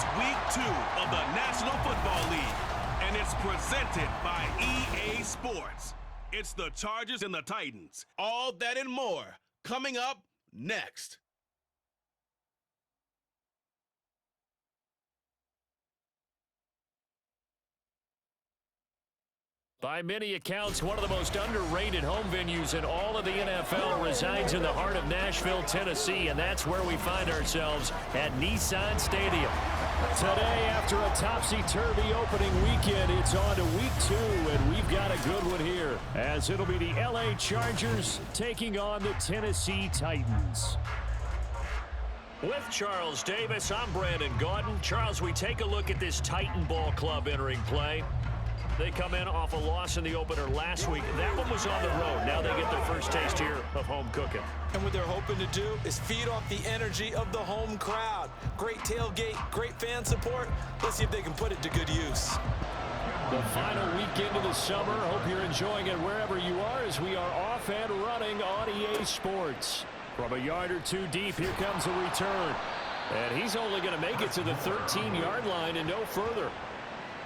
It's week 2 of the National Football League, and it's presented by EA Sports. It's the Chargers and the Titans. All that and more coming up next. By many accounts, one of the most underrated home venues in all of the NFL resides in the heart of Nashville, Tennessee, and that's where we find ourselves at Nissan Stadium. Today, after a topsy-turvy opening weekend, it's on to week 2, and we've got a good one here, as it'll be the LA Chargers taking on the Tennessee Titans. With Charles Davis, I'm Brandon Gaudin. Charles, we take a look at this Titan Ball Club entering play. They come in off a loss in the opener last week. That one was on the road. Now they get their first taste here of home cooking. And what they're hoping to do is feed off the energy of the home crowd. Great tailgate, great fan support. Let's see if they can put it to good use. The final weekend of the summer. Hope you're enjoying it wherever you are as we are off and running on EA Sports. From a yard or two deep, here comes a return. And he's only going to make it to the 13-yard line and no further.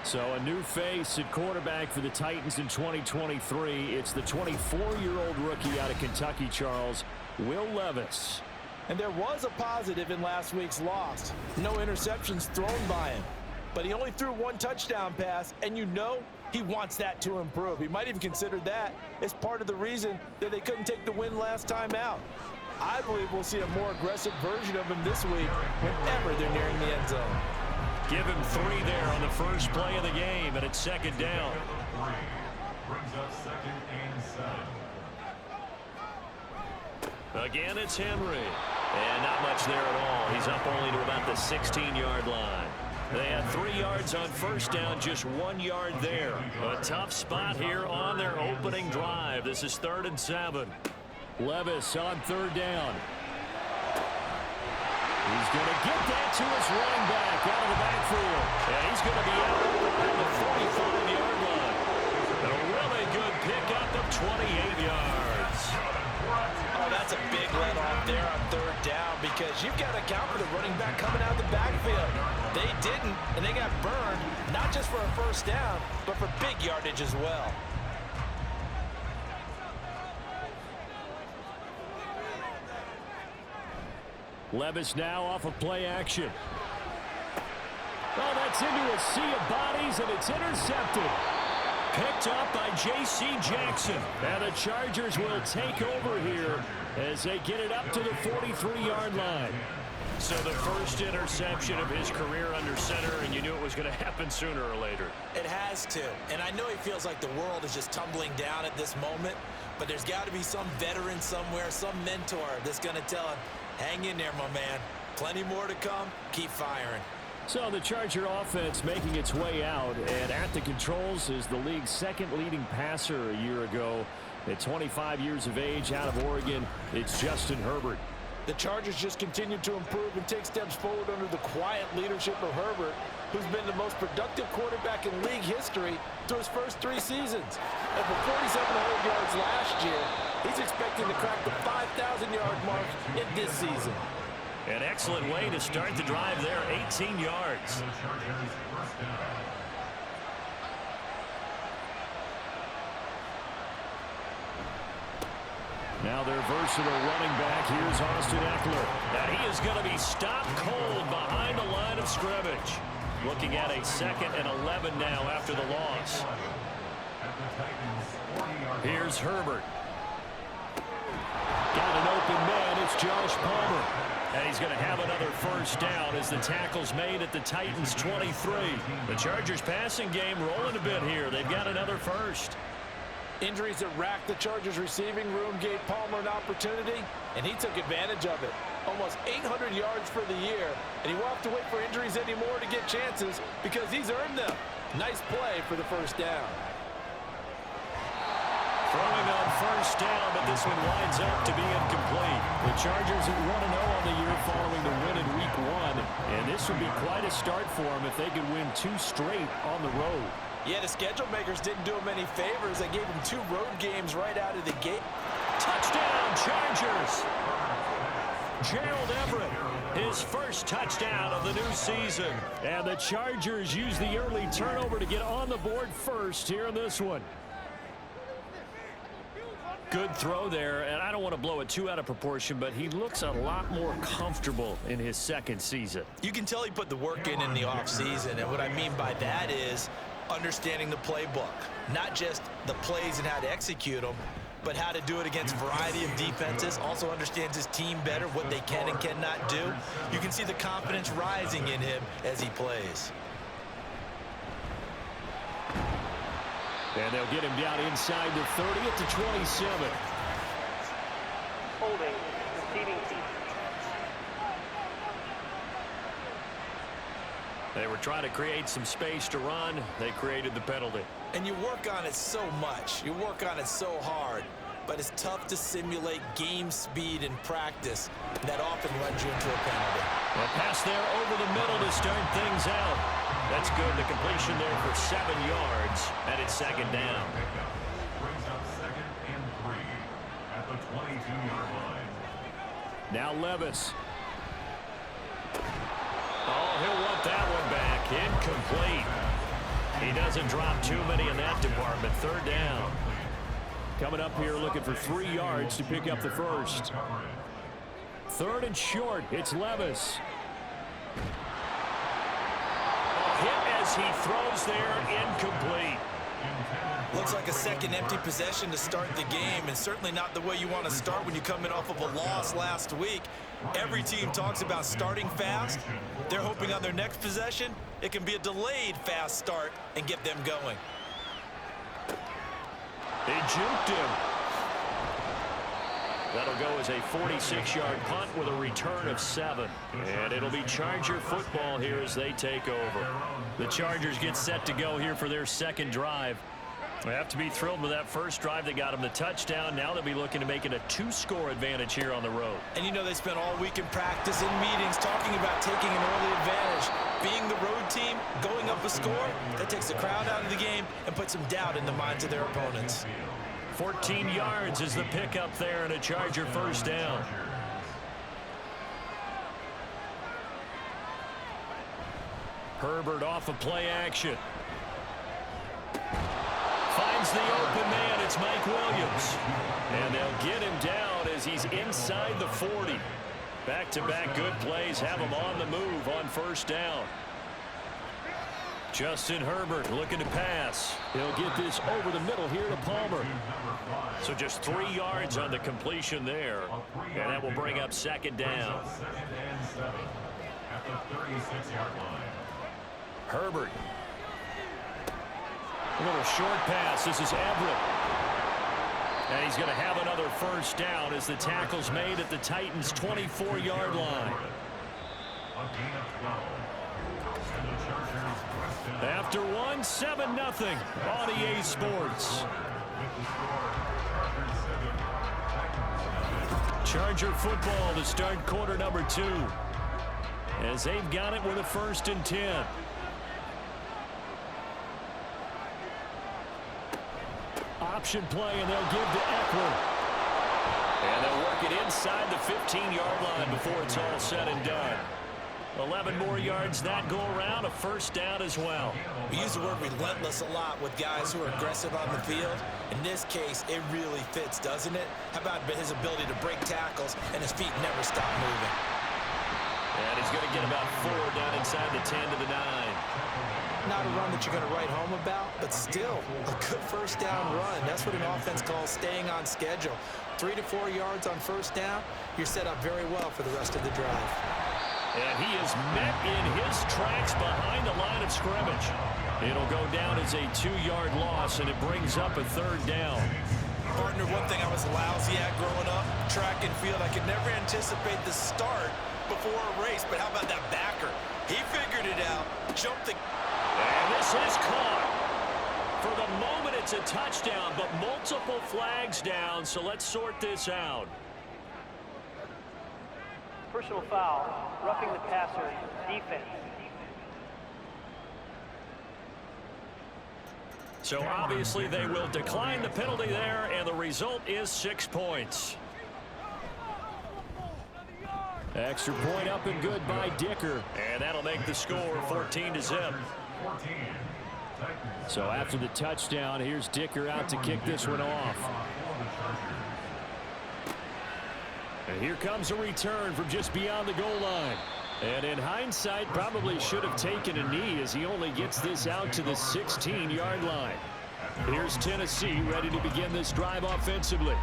So a new face at quarterback for the Titans in 2023. It's the 24-year-old rookie out of Kentucky, Charles, Will Levis. And there was a positive in last week's loss. No interceptions thrown by him. But he only threw one touchdown pass, and you know he wants that to improve. He might even consider that as part of the reason that they couldn't take the win last time out. I believe we'll see a more aggressive version of him this week whenever they're nearing the end zone. Give him 3 there on the first play of the game, and it's second down. Brings up 2nd and 7. Again, it's Henry. And not much there at all. He's up only to about the 16-yard line. They had 3 yards on first down, just 1 yard there. A tough spot here on their opening drive. This is 3rd and 7. Levis on 3rd down. He's going to get that to his running back out of the backfield. And he's going to be out at the 45-yard line. A really good pickup of 28 yards. Oh, that's a big let off there on 3rd down because you've got to account for the running back coming out of the backfield. They didn't, and they got burned, not just for a first down, but for big yardage as well. Levis now off of play action. Oh, that's into a sea of bodies, and it's intercepted. Picked up by J.C. Jackson. And the Chargers will take over here as they get it up to the 43-yard line. So the first interception of his career under center, and you knew it was going to happen sooner or later. It has to. And I know he feels like the world is just tumbling down at this moment, but there's got to be some veteran somewhere, some mentor that's going to tell him, hang in there, my man. Plenty more to come. Keep firing. So the Charger offense making its way out, and at the controls is the league's 2nd leading passer a year ago. At 25 years of age out of Oregon, it's Justin Herbert. The Chargers just continue to improve and take steps forward under the quiet leadership of Herbert, who's been the most productive quarterback in league history through his first 3 seasons. And for 4,700 yards last year, he's expecting to crack the 5,000-yard mark in this season. An excellent way to start the drive there, 18 yards. Now their versatile running back, here's Austin Eckler. And he is going to be stopped cold behind the line of scrimmage. Looking at a 2nd and 11 now after the loss. Here's Herbert. Got an open man, it's Josh Palmer. And he's going to have another first down as the tackle's made at the Titans 23. The Chargers passing game rolling a bit here. They've got another first. Injuries that racked the Chargers receiving room gave Palmer an opportunity, and he took advantage of it. Almost 800 yards for the year, and he won't have to wait for injuries anymore to get chances because he's earned them. Nice play for the first down. Throwing on first down, but this one winds up to be incomplete. The Chargers at 1-0 on the year following the win in Week 1, and this would be quite a start for them if they could win 2 straight on the road. Yeah, the schedule makers didn't do him any favors. They gave him 2 road games right out of the gate. Touchdown, Chargers! Gerald Everett his first touchdown of the new season. And the Chargers use the early turnover to get on the board first here in this one. Good throw there, and I don't want to blow it too out of proportion, but he looks a lot more comfortable in his second season. You can tell he put the work in the offseason, and what I mean by that is understanding the playbook. Not just the plays and how to execute them, but how to do it against a variety of defenses. Also understands his team better, what they can and cannot do. You can see the confidence rising in him as he plays. And they'll get him down inside the 30 at the 27. Holding, receiving team. They were trying to create some space to run. They created the penalty. And you work on it so much. You work on it so hard. But it's tough to simulate game speed in practice. That often runs you into a penalty. A pass there over the middle to start things out. That's good. The completion there for 7 yards. And it's second down. Brings up 2nd and 3 at the 22-yard line. Now Levis. Oh, he'll want that one back. Incomplete. He doesn't drop too many in that department. Third down. Coming up here looking for 3 yards to pick up the first. Third and short. It's Levis. A hit as he throws there. Incomplete. Looks like a second empty possession to start the game, and certainly not the way you want to start when you're coming off of a loss last week. Every team talks about starting fast. They're hoping on their next possession, it can be a delayed fast start and get them going. They juked him. That'll go as a 46-yard punt with a return of 7. And it'll be Charger football here as they take over. The Chargers get set to go here for their second drive. They have to be thrilled with that first drive that got them the touchdown. Now they'll be looking to make it a 2-score advantage here on the road. And you know they spent all week in practice and meetings talking about taking an early advantage. Being the road team, going up a score, that takes the crowd out of the game and puts some doubt in the minds of their opponents. 14 yards is the pickup there and a Charger first down. Herbert off of play action. Finds the open man. It's Mike Williams. And they'll get him down as he's inside the 40. Back-to-back good plays have him on the move on first down. Justin Herbert looking to pass. He'll get this over the middle here to Palmer. So just 3 yards on the completion there. And that will bring up second down. 2nd and 7 at the 36-yard line. Herbert. A little short pass. This is Everett. And he's going to have another first down as the tackle's made at the Titans' 24-yard line. After one, 7-0 on EA Sports. Charger football to start quarter number 2. As they've got it with a 1st and 10. Option play, and they'll give to Eckler. And they'll work it inside the 15-yard line before it's all said and done. 11 more yards that go around, a first down as well. We use the word relentless a lot with guys who are aggressive on the field. In this case, it really fits, doesn't it? How about his ability to break tackles and his feet never stop moving? And he's going to get about 4 down inside the 10 to the 9. Not a run that you're going to write home about, but still a good first down run. That's what an offense calls staying on schedule. 3 to 4 yards on first down, you're set up very well for the rest of the drive. And he is met in his tracks behind the line of scrimmage. It'll go down as a 2-yard loss, and it brings up a 3rd down. Partner, one thing I was lousy at growing up, track and field, I could never anticipate the start before a race, but how about that backer? He figured it out, jumped the... And this is caught. For the moment, it's a touchdown, but multiple flags down, so let's sort this out. Personal foul, roughing the passer, defense. So obviously they will decline the penalty there, and the result is 6 points. Extra point up and good by Dicker. And that'll make the score 14-0. So after the touchdown, here's Dicker out to kick this one off. And here comes a return from just beyond the goal line. And in hindsight, probably should have taken a knee as he only gets this out to the 16-yard line. Here's Tennessee ready to begin this drive offensively.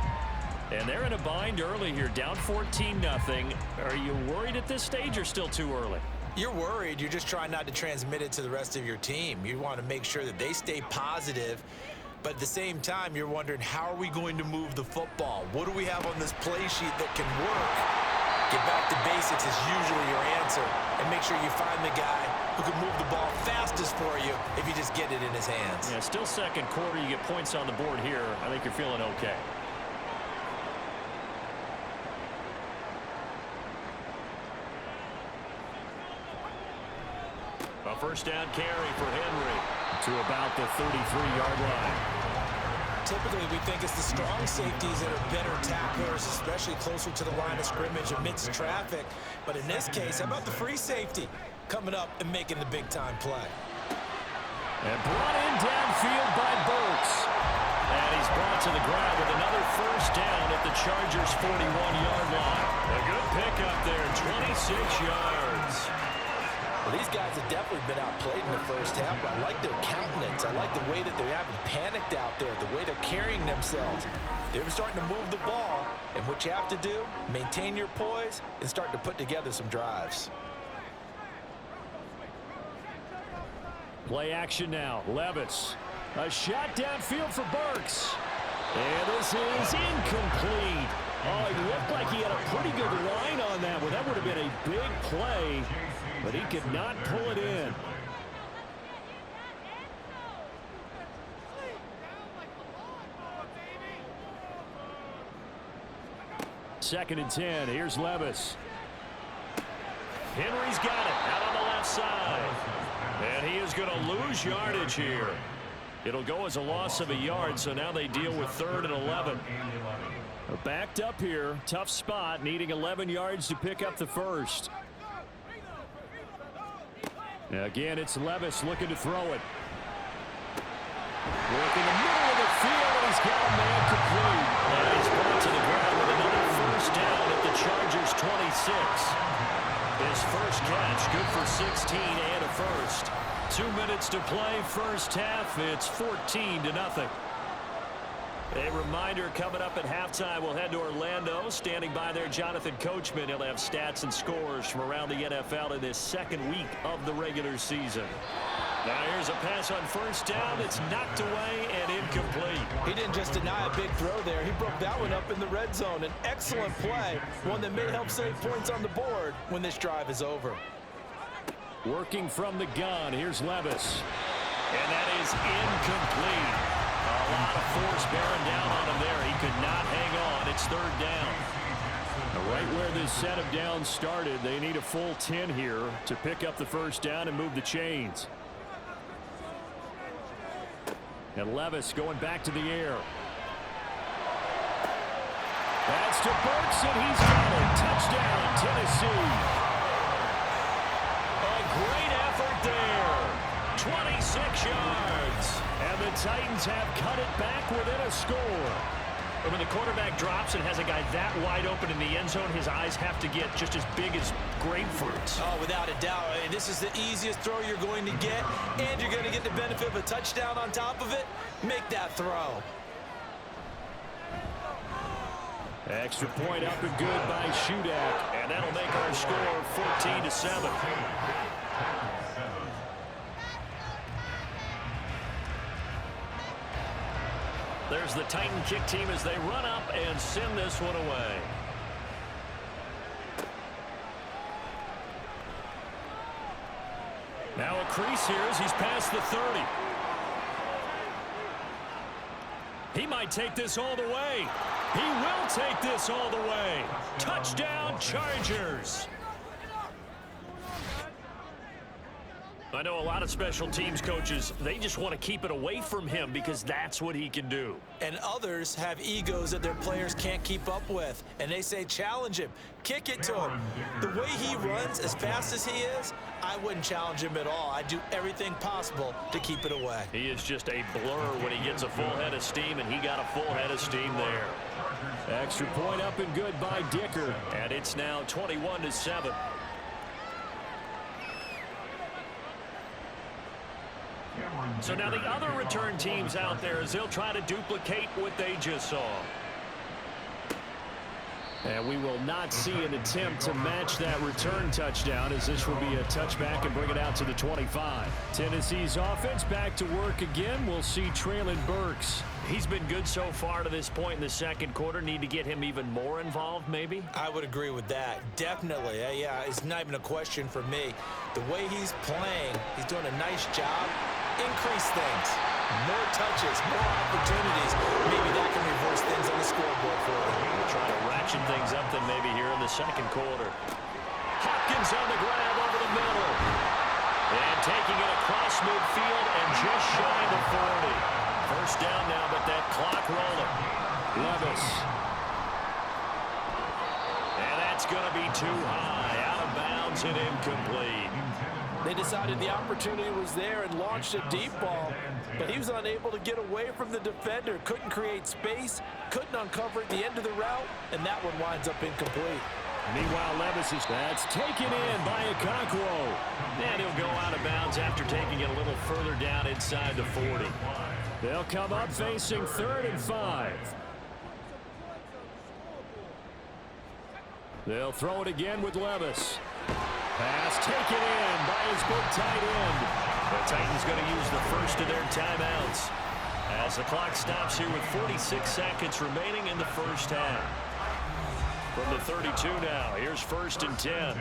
And they're in a bind early here, down 14-0. Are you worried at this stage or still too early? You're worried. You're just trying not to transmit it to the rest of your team. You want to make sure that they stay positive. But at the same time, you're wondering, how are we going to move the football? What do we have on this play sheet that can work? Get back to basics is usually your answer. And make sure you find the guy who can move the ball fastest for you if you just get it in his hands. Yeah, still second quarter. You get points on the board here. I think you're feeling okay. A first down carry for Henry to about the 33-yard line. Typically, we think it's the strong safeties that are better tacklers, especially closer to the line of scrimmage amidst traffic. But in this case, how about the free safety coming up and making the big-time play? And brought in downfield by Burks. And he's brought to the ground with another first down at the Chargers' 41-yard line. A good pickup there, 26 yards. Well, these guys have definitely been outplayed in the first half, but I like their countenance. I like the way that they haven't panicked out there, the way they're carrying themselves. They're starting to move the ball, and what you have to do, maintain your poise and start to put together some drives. Play action now. Levis. A shot downfield for Burks. And this is incomplete. Oh, it looked like he had a pretty good line on that one. That would have been a big play, but he could not pull it in. Second and 10. Here's Levis. Henry's got it out on the left side. And he is going to lose yardage here. It'll go as a loss of a yard, so now they deal with 3rd and 11. Backed up here, tough spot, needing 11 yards to pick up the first. Now again, it's Levis looking to throw it. Work in the middle of the field, and he's got a man complete. And he's brought to the ground with another first down at the Chargers' 26. His first catch, good for 16 and a first. 2 minutes to play, first half. It's 14-0. A reminder, coming up at halftime, we'll head to Orlando. Standing by there, Jonathan Coachman. He'll have stats and scores from around the NFL in this second week of the regular season. Now here's a pass on first down. It's knocked away and incomplete. He didn't just deny a big throw there. He broke that one up in the red zone. An excellent play, one that may help save points on the board when this drive is over. Working from the gun, here's Levis. And that is incomplete. A lot of force bearing down on him there. He could not hang on. It's 3rd down. Right where this set of downs started, they need a full 10 here to pick up the first down and move the chains. And Levis going back to the air. That's to Burks, and he's got it. Touchdown, Tennessee. Great effort there. 26 yards. And the Titans have cut it back within a score. When the quarterback drops and has a guy that wide open in the end zone, his eyes have to get just as big as grapefruits. Oh, without a doubt. This is the easiest throw you're going to get, and you're going to get the benefit of a touchdown on top of it. Make that throw. Extra point up and good by Shudak. And that'll make our score 14-7. There's the Titan kick team as they run up and send this one away. Now a crease here as he's past the 30. He might take this all the way. He will take this all the way. Touchdown, Chargers. I know a lot of special teams coaches, they just want to keep it away from him because that's what he can do. And others have egos that their players can't keep up with. And they say, challenge him, kick it to him. The way he runs as fast as he is, I wouldn't challenge him at all. I'd do everything possible to keep it away. He is just a blur when he gets a full head of steam, and he got a full head of steam there. Extra point up and good by Dicker. And it's now 21-7. So now the other return teams out there, as they'll try to duplicate what they just saw. And we will not see an attempt to match that return touchdown, as this will be a touchback and bring it out to the 25. Tennessee's offense back to work again. We'll see Traylon Burks. He's been good so far to this point in the second quarter. Need to get him even more involved, maybe? I would agree with that. Definitely. Yeah, it's not even a question for me. The way he's playing, he's doing a nice job. Increase things. More touches, more opportunities. Maybe that can reverse things on the scoreboard for him. Trying to ratchet things up then maybe here in the second quarter. Hopkins on the grab over the middle. And taking it across midfield and just shy of 40. First down now, but that clock rolling. Levis. And that's going to be too high. Out of bounds and incomplete. They decided the opportunity was there and launched a deep ball, but he was unable to get away from the defender, couldn't create space, couldn't uncover at the end of the route, and that one winds up incomplete. Meanwhile, Levis is that's taken in by Okonkwo. And he'll go out of bounds after taking it a little further down inside the 40. They'll come up facing 3rd and 5. They'll throw it again with Levis. Pass taken in by his big tight end. The Titans going to use the first of their timeouts as the clock stops here with 46 seconds remaining in the first half. From the 32 now, here's 1st and 10.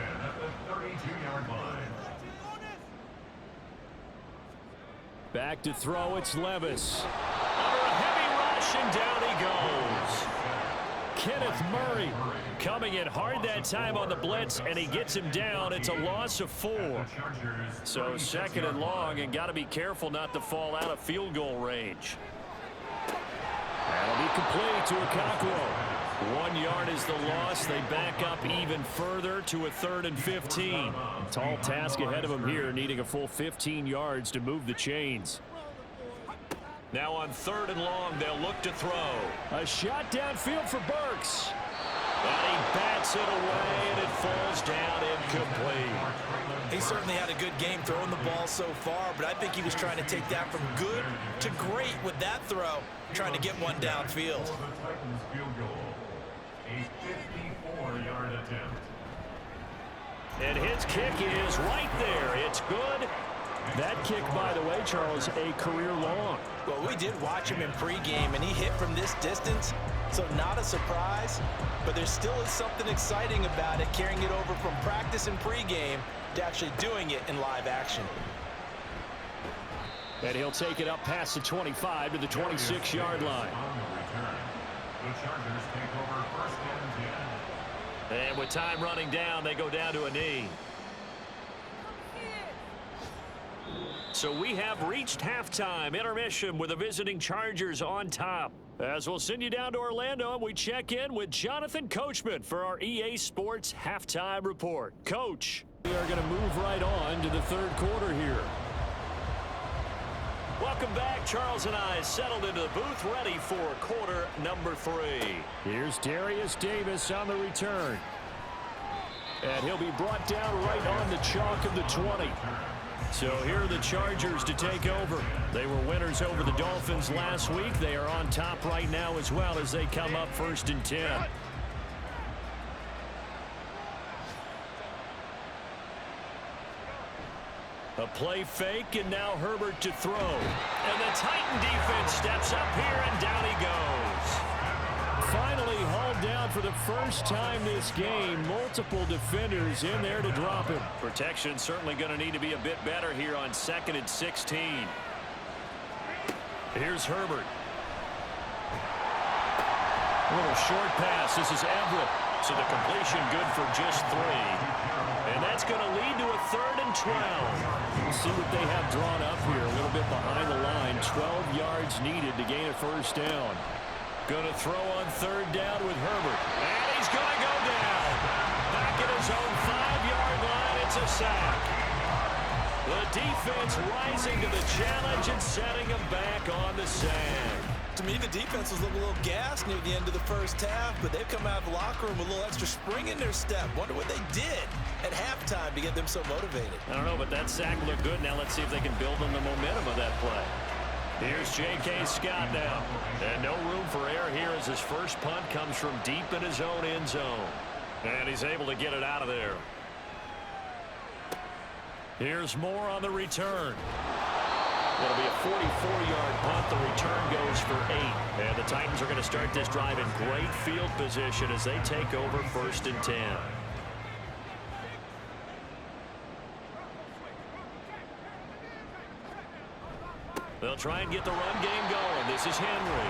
Back to throw, it's Levis. Under a heavy rush, and down he goes. Kenneth Murray coming in hard that time on the blitz, and he gets him down. It's a loss of 4. So 2nd and long, and got to be careful not to fall out of field goal range. That'll be complete to Okonkwo. 1 yard is the loss. They back up even further to a 3rd and 15. Tall task ahead of them here, needing a full 15 yards to move the chains. Now on 3rd and long, they'll look to throw. A shot downfield for Burks. And he bats it away, and it falls down incomplete. He certainly had a good game throwing the ball so far, but I think he was trying to take that from good to great with that throw, trying to get one downfield. A 54-yard attempt. And his kick is right there. It's good. That kick, by the way, Charles, a career long. Well, we did watch him in pregame, and he hit from this distance, so not a surprise. But there still is something exciting about it, carrying it over from practice and pregame to actually doing it in live action. And he'll take it up past the 25 to the 26-yard line. The Chargers take over 1st and 10. And with time running down, they go down to a knee. So we have reached halftime intermission with the visiting Chargers on top. As we'll send you down to Orlando, and we check in with Jonathan Coachman for our EA Sports Halftime Report. Coach. We are going to move right on to the 3rd quarter here. Welcome back. Charles and I settled into the booth, ready for quarter number 3. Here's Darius Davis on the return. And he'll be brought down right on the chalk of the 20. So here are the Chargers to take over. They were winners over the Dolphins last week. They are on top right now as well as they come up 1st and 10. A play fake, and now Herbert to throw. And the Titan defense steps up here, and down he goes. Finally hauled down for the first time this game. Multiple defenders in there to drop him. Protection certainly going to need to be a bit better here on 2nd and 16. Here's Herbert. A little short pass. This is Everett. So the completion good for just 3. And that's going to lead to a 3rd and 12. We'll see what they have drawn up here. A little bit behind the line. 12 yards needed to gain a 1st down. Going to throw on 3rd down with Herbert. And he's going to go down. Back at his own 5-yard line. It's a sack. The defense rising to the challenge and setting him back on the sack. To me, the defense was looking a little gassed near the end of the 1st half, but they've come out of the locker room with a little extra spring in their step. Wonder what they did at halftime to get them so motivated. I don't know, but that sack looked good. Now let's see if they can build on the momentum of that play. Here's J.K. Scott now. And no room for error here as his first punt comes from deep in his own end zone. And he's able to get it out of there. Here's Moore on the return. It'll be a 44-yard punt. The return goes for 8. And the Titans are going to start this drive in great field position as they take over 1st and 10. They'll try and get the run game going. This is Henry.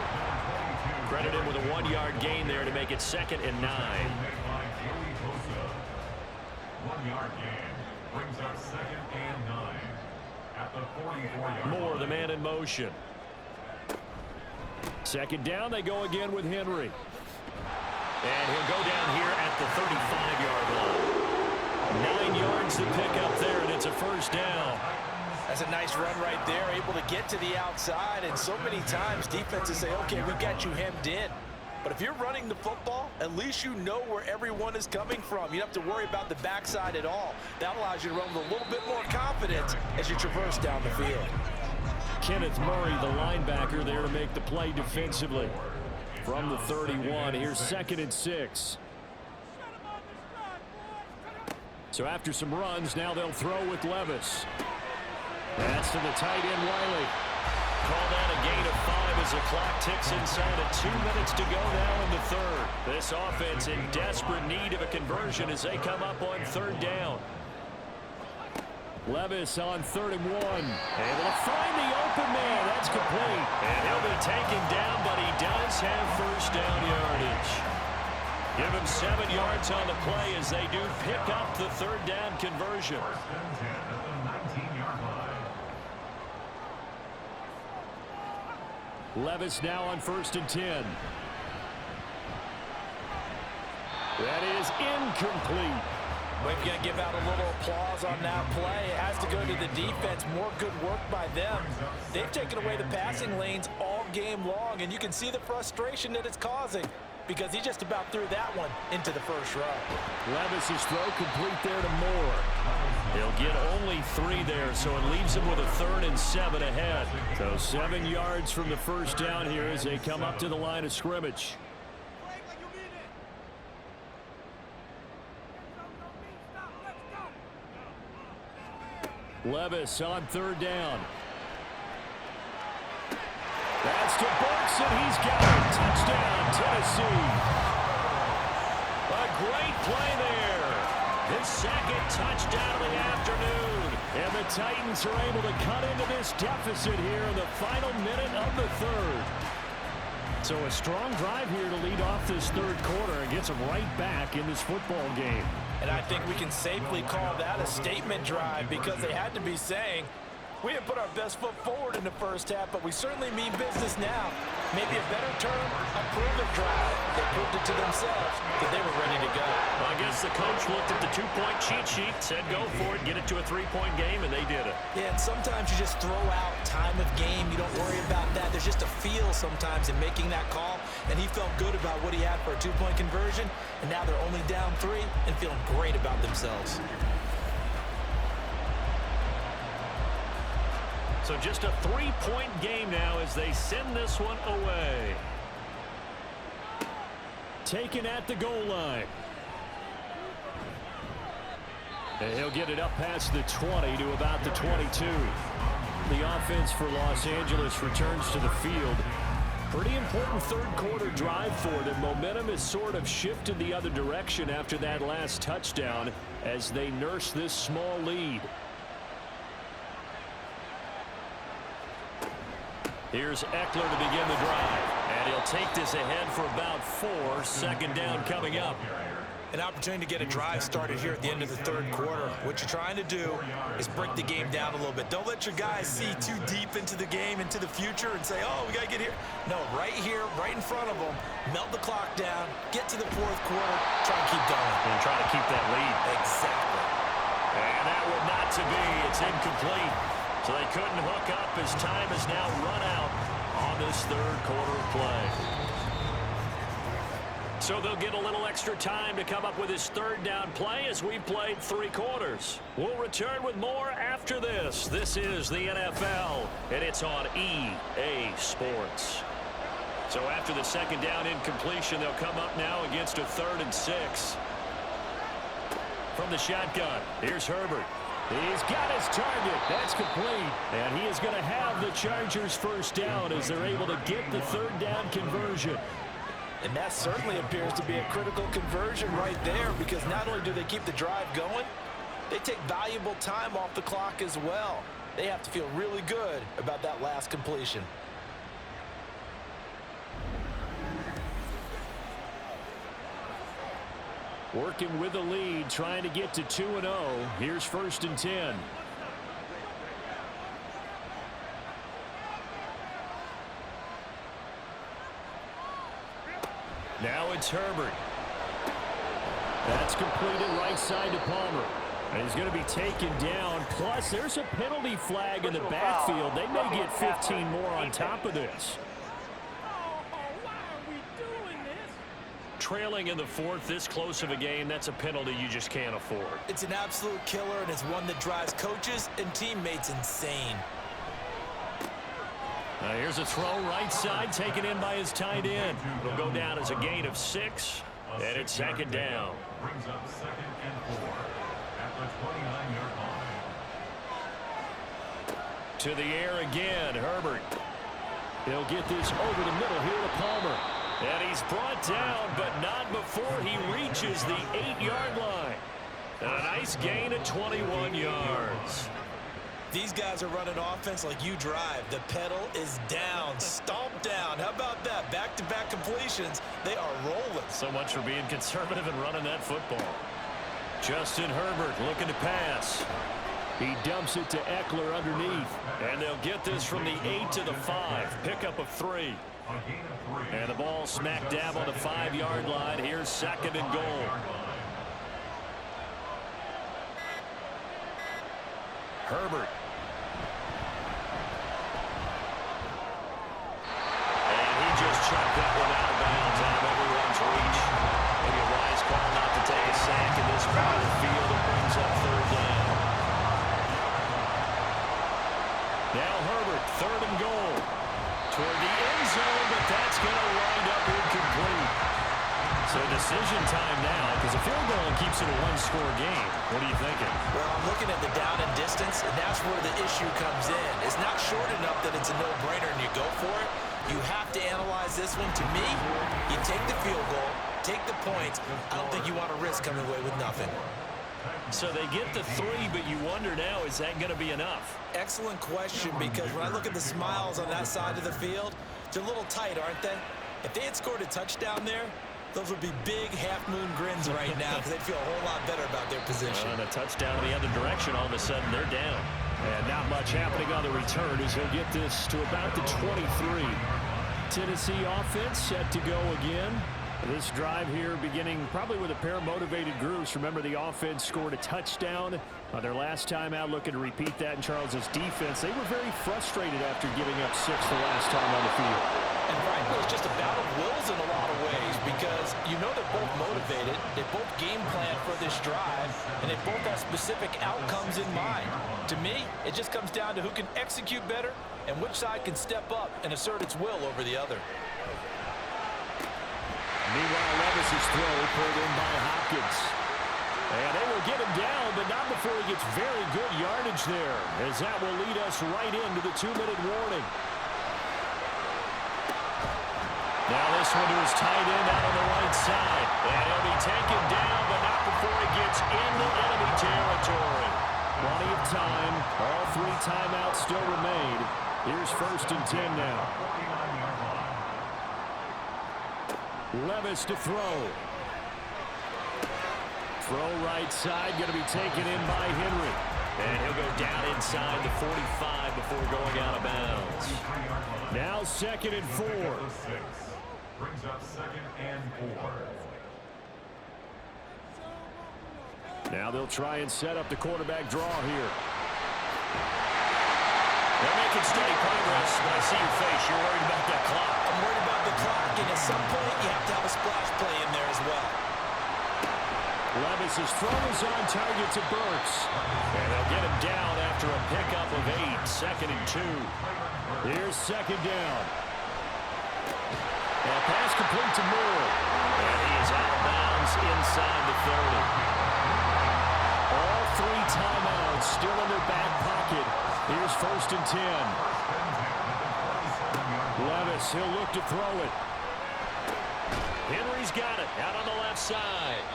Credit him with a 1-yard gain there to make it 2nd and 9. 1-yard gain brings up 2nd and 9. At the 44-yard line. Moore, the man in motion. 2nd down, they go again with Henry. And he'll go down here at the 35-yard line. 9 yards to pick up there, and it's a 1st down. That's a nice run right there, able to get to the outside, and so many times defenses say, okay, we got you hemmed in. But if you're running the football, at least you know where everyone is coming from. You don't have to worry about the backside at all. That allows you to run with a little bit more confidence as you traverse down the field. Kenneth Murray, the linebacker, there to make the play defensively. From the 31, here's 2nd and 6. So after some runs, now they'll throw with Levis. That's to the tight end, Wiley. Call that a gain of 5 as the clock ticks inside of 2 minutes to go now in the 3rd. This offense in desperate need of a conversion as they come up on 3rd down. Levis on 3rd and 1. Able to find the open man. That's complete. And he'll be taken down, but he does have 1st down yardage. Give him 7 yards on the play as they do pick up the 3rd down conversion. 1st and 10 at the 19-yard line. Levis now on 1st and 10. That is incomplete. We're going to give out a little applause on that play. It has to go to the defense. More good work by them. They've taken away the passing lanes all game long, and you can see the frustration that it's causing because he just about threw that one into the 1st row. Levis's throw complete there to Moore. He'll get only 3 there, so it leaves him with a 3rd and 7 ahead. So 7 yards from the 1st down here as they come up to the line of scrimmage. Levis on 3rd down. That's to Burks, and he's got it. Touchdown, Tennessee. A great play there. His 2nd touchdown of the afternoon. And the Titans are able to cut into this deficit here in the final minute of the 3rd. So a strong drive here to lead off this 3rd quarter and gets them right back in this football game. And I think we can safely call that a statement drive because they had to be saying, we didn't put our best foot forward in the 1st half, but we certainly mean business now. Maybe a better term, a proven drive. They proved it to themselves that they were ready to go. Well, I guess the coach looked at the 2-point cheat sheet, said go for it, get it to a 3-point game, and they did it. Yeah, and sometimes you just throw out time of game. You don't worry about that. There's just a feel sometimes in making that call, and he felt good about what he had for a 2-point conversion, and now they're only down 3 and feeling great about themselves. So just a 3-point game now as they send this one away. Taken at the goal line. And he'll get it up past the 20 to about the 22. The offense for Los Angeles returns to the field. Pretty important 3rd quarter drive for them. Momentum has sort of shifted the other direction after that last touchdown as they nurse this small lead. Here's Eckler to begin the drive. And he'll take this ahead for about 4. 2nd down coming up. An opportunity to get a drive started here at the end of the third quarter. What you're trying to do is break the game down a little bit. Don't let your guys see too deep into the game, into the future, and say, oh, we got to get here. No, right here, right in front of them, melt the clock down, get to the fourth quarter, try and keep going. And try to keep that lead. Exactly. And that would not to be. It's incomplete. So they couldn't hook up as time has now run out on this third quarter of play. So they'll get a little extra time to come up with his third down play as we've played 3 quarters. We'll return with more after this. This is the NFL, and it's on EA Sports. So after the second down incompletion, they'll come up now against a 3rd and 6. From the shotgun, here's Herbert. He's got his target. That's complete. And he is going to have the Chargers first down as they're able to get the third down conversion. And that certainly appears to be a critical conversion right there, because not only do they keep the drive going, they take valuable time off the clock as well. They have to feel really good about that last completion. Working with the lead, trying to get to 2-0. Here's 1st and 10. Now it's Herbert. That's completed right side to Palmer. And he's going to be taken down. Plus, there's a penalty flag in the backfield. They may get 15 more on top of this. Trailing in the 4th, this close of a game, that's a penalty you just can't afford. It's an absolute killer, and it's one that drives coaches and teammates insane. Here's a throw right side, taken in by his tight end. It'll go down as a gain of 6, and it's 2nd down. Brings up 2nd and 4 at the 29-yard line. To the air again, Herbert. He'll get this over the middle here to Palmer. And he's brought down, but not before he reaches the 8-yard line. And a nice gain of 21 yards. These guys are running offense like you drive. The pedal is down, stomped down. How about that? Back-to-back completions. They are rolling. So much for being conservative and running that football. Justin Herbert looking to pass. He dumps it to Eckler underneath. And they'll get this from the 8 to the 5. Pickup of 3. And the ball smack dab on the 5-yard line. Here's 2nd and goal. Herbert. And he just chucked that one out of bounds out of everyone's reach. Maybe a wise call not to take a sack in this part of the field. It brings up 3rd down. Now Herbert, 3rd and goal. Toward the end zone, but that's going to wind up incomplete. So decision time now, because a field goal keeps it a 1-score game. What are you thinking? Well, I'm looking at the down and distance, and that's where the issue comes in. It's not short enough that it's a no-brainer and you go for it. You have to analyze this one. To me, you take the field goal, take the points. I don't think you want to risk coming away with nothing. So they get the 3, but you wonder now, is that going to be enough? Excellent question, because when I look at the smiles on that side of the field, they're a little tight, aren't they? If they had scored a touchdown there, those would be big half-moon grins right now, because they'd feel a whole lot better about their position. And a touchdown in the other direction, all of a sudden they're down. And not much happening on the return as he'll get this to about the 23. Tennessee offense set to go again. This drive here beginning probably with a pair of motivated groups. Remember, the offense scored a touchdown on their last time out, looking to repeat that in Charles's defense. They were very frustrated after giving up 6 the last time on the field. And frankly, it's just a battle of wills in a lot of ways, because you know they're both motivated, they both game plan for this drive, and they both have specific outcomes in mind. To me, it just comes down to who can execute better and which side can step up and assert its will over the other. Meanwhile, Levis's throw pulled in by Hopkins. And they will get him down, but not before he gets very good yardage there, as that will lead us right into the 2-minute warning. Now this one to his tight end out on the right side. And he'll be taken down, but not before he gets into enemy territory. Plenty of time. All 3 timeouts still remain. Here's 1st and 10 now. Levis to throw. Throw right side, going to be taken in by Henry. And he'll go down inside the 45 before going out of bounds. Now 2nd and 4. Brings up 2nd and 4. Now they'll try and set up the quarterback draw here. They're making steady progress, but I see your face. You're worried about that clock. I'm worried about the clock, and at some point you have to have a splash play in there as well. Levis's throw is on target to Burks. And they'll get him down after a pickup of 8. 2nd and 2. Here's 2nd down. And pass complete to Moore. And he is out of bounds inside the 30. All 3 timeouts still in their back pocket. Here's 1st and 10. Levis, he'll look to throw it. Henry's got it out on the left side.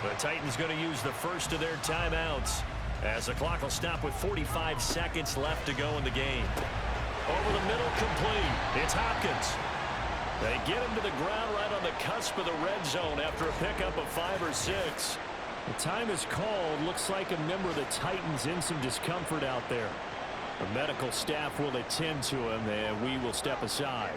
The Titans going to use the first of their timeouts as the clock will stop with 45 seconds left to go in the game. Over the middle, complete. It's Hopkins. They get him to the ground right on the cusp of the red zone after a pickup of 5 or 6. The time is called. Looks like a member of the Titans in some discomfort out there. The medical staff will attend to him, and we will step aside.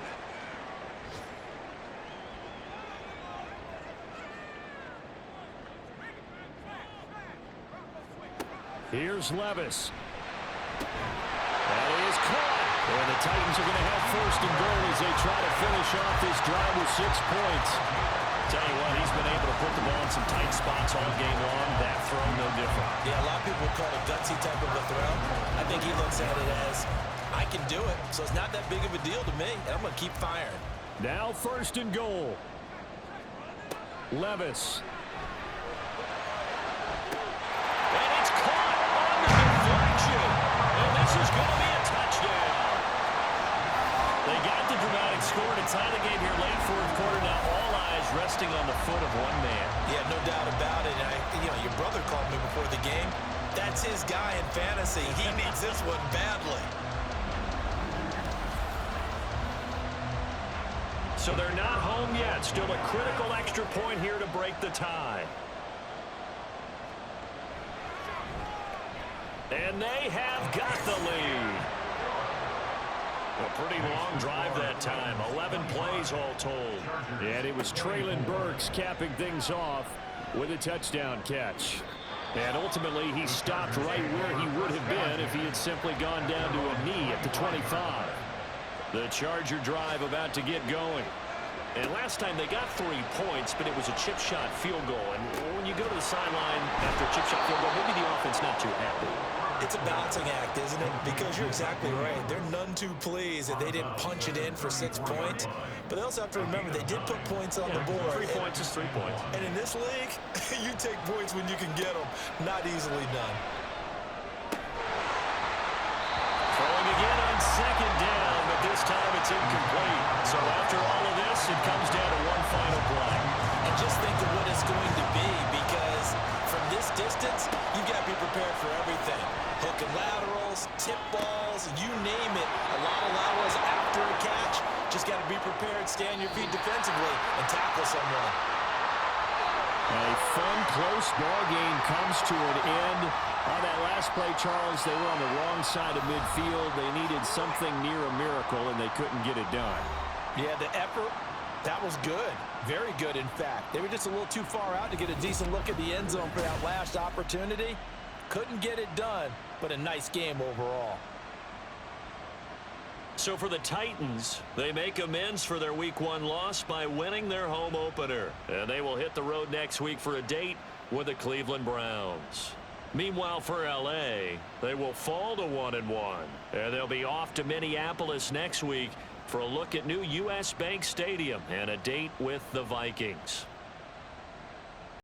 Here's Levis. That is caught. And the Titans are going to have 1st and goal as they try to finish off this drive with 6 points. Tell you what, he's been able to put the ball in some tight spots all game long. That throw, no different. Yeah, a lot of people call it a gutsy type of a throw. I think he looks at it as, I can do it, so it's not that big of a deal to me, and I'm going to keep firing. Now 1st and goal. Levis. And it's caught on the deflection. And this is going to be a touchdown. They got the dramatic score to tie the game here late 4th quarter. Now all eyes resting on the foot of one man. Yeah, no doubt about it. And your brother called me before the game. That's his guy in fantasy. He needs this one badly. So they're not home yet. Still a critical extra point here to break the tie. And they have got the lead. A pretty long drive that time. 11 plays all told. And it was Treylon Burks capping things off with a touchdown catch. And ultimately, he stopped right where he would have been if he had simply gone down to a knee at the 25. The Charger drive about to get going. And last time they got 3 points, but it was a chip shot field goal. And when you go to the sideline after a chip shot field goal, maybe the offense not too happy. It's a balancing act, isn't it? Because you're exactly right. They're none too pleased that they didn't punch it in for 6 points. But they also have to remember they did put points on the board. 3 points is 3 points. And in this league, you take points when you can get them. Not easily done. Throwing again on 2nd down, but this time it's incomplete. So after all of this, it comes down to one final play. And just think of what it's going to be, because from this distance, you've got to be prepared for everything. Hook and laterals, tip balls, you name it. A lot of laterals after a catch. Just got to be prepared, stay on your feet defensively, and tackle someone. A fun, close ball game comes to an end. On that last play, Charles, they were on the wrong side of midfield. They needed something near a miracle, and they couldn't get it done. Yeah, the effort, that was good. Very good, in fact. They were just a little too far out to get a decent look at the end zone for that last opportunity. Couldn't get it done, but a nice game overall. So for the Titans, they make amends for their Week 1 loss by winning their home opener. And they will hit the road next week for a date with the Cleveland Browns. Meanwhile, for L.A., they will fall to 1-1. And they'll be off to Minneapolis next week for a look at new U.S. Bank Stadium and a date with the Vikings.